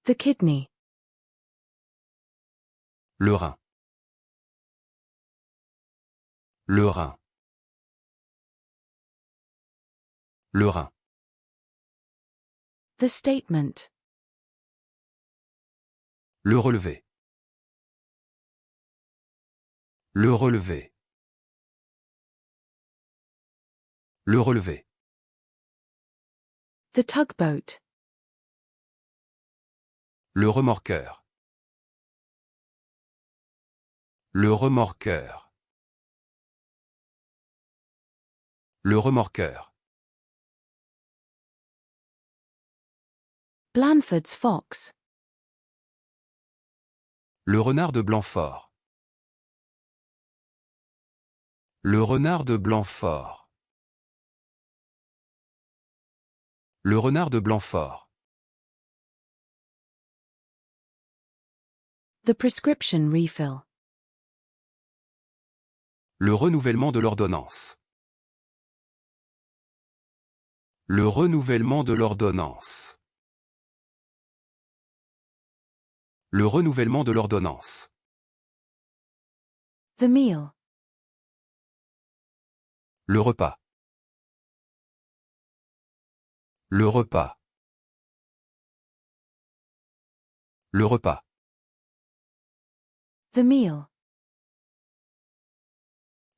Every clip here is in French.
The kidney. Le rein. Le rein. Le rein. The statement. Le relevé. Le relevé. Le relevé. The tugboat. Le remorqueur. Le remorqueur. Le remorqueur. Blandford's fox. Le renard de Blanfort. Le renard de Blanfort. Le renard de Blanfort. The prescription refill. Le renouvellement de l'ordonnance. Le renouvellement de l'ordonnance. Le renouvellement de l'ordonnance. The meal. Le repas. Le repas. Le repas. The meal.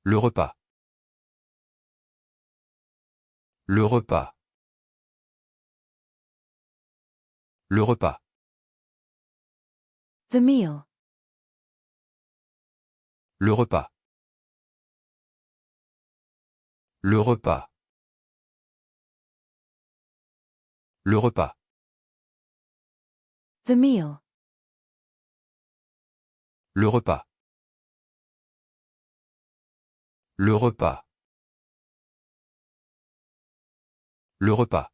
Le repas. Le repas. Le repas. The meal. Le repas. Le repas. Le repas. The meal. Le repas. Le repas. Le repas.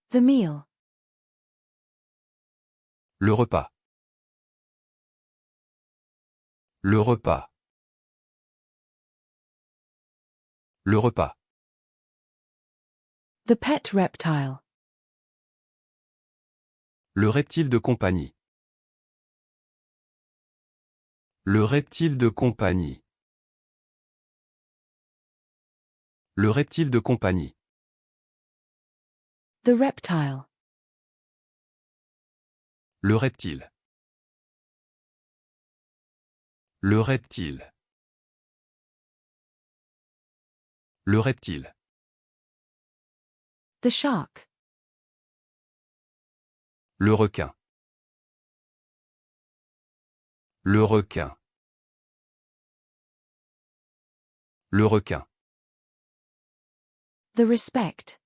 The meal. Le repas. Le repas. Le repas. The pet reptile. Le reptile de compagnie. Le reptile de compagnie. Le reptile de compagnie. The reptile. Le reptile. Le reptile. Le reptile. The shark. Le requin. Le requin. Le requin. The respect.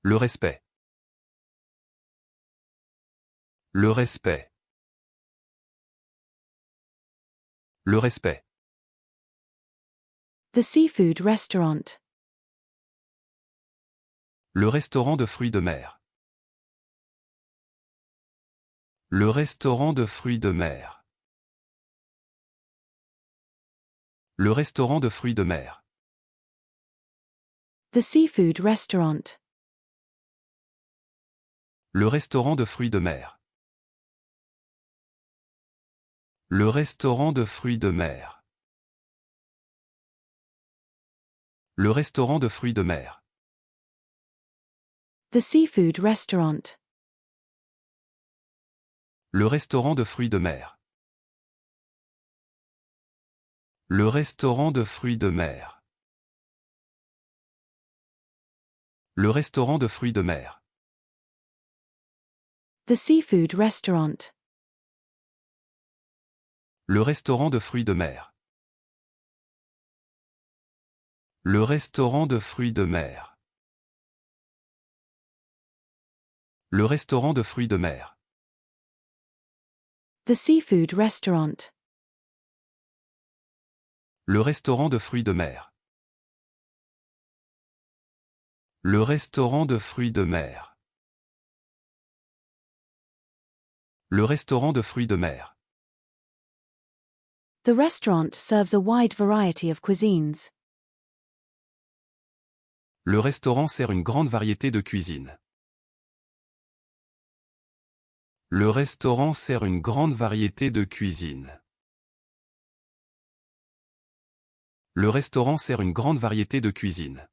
Le respect. Le respect. Le respect. The seafood restaurant. Le restaurant de fruits de mer. Le restaurant de fruits de mer. Le restaurant de fruits de mer. The seafood restaurant. Le restaurant de fruits de mer. Le restaurant de fruits de mer. Le restaurant de fruits de mer. The seafood restaurant. Le restaurant de fruits de mer. Le restaurant de fruits de mer. Le restaurant de fruits de mer. The seafood restaurant. Le restaurant de fruits de mer. Le restaurant de fruits de mer. Le restaurant de fruits de mer. The seafood restaurant. Le restaurant de fruits de mer. Le restaurant de fruits de mer. Le restaurant de fruits de mer. The restaurant serves a wide variety of cuisines. Le restaurant sert une grande variété de cuisine. Le restaurant sert une grande variété de cuisine. Le restaurant sert une grande variété de cuisine.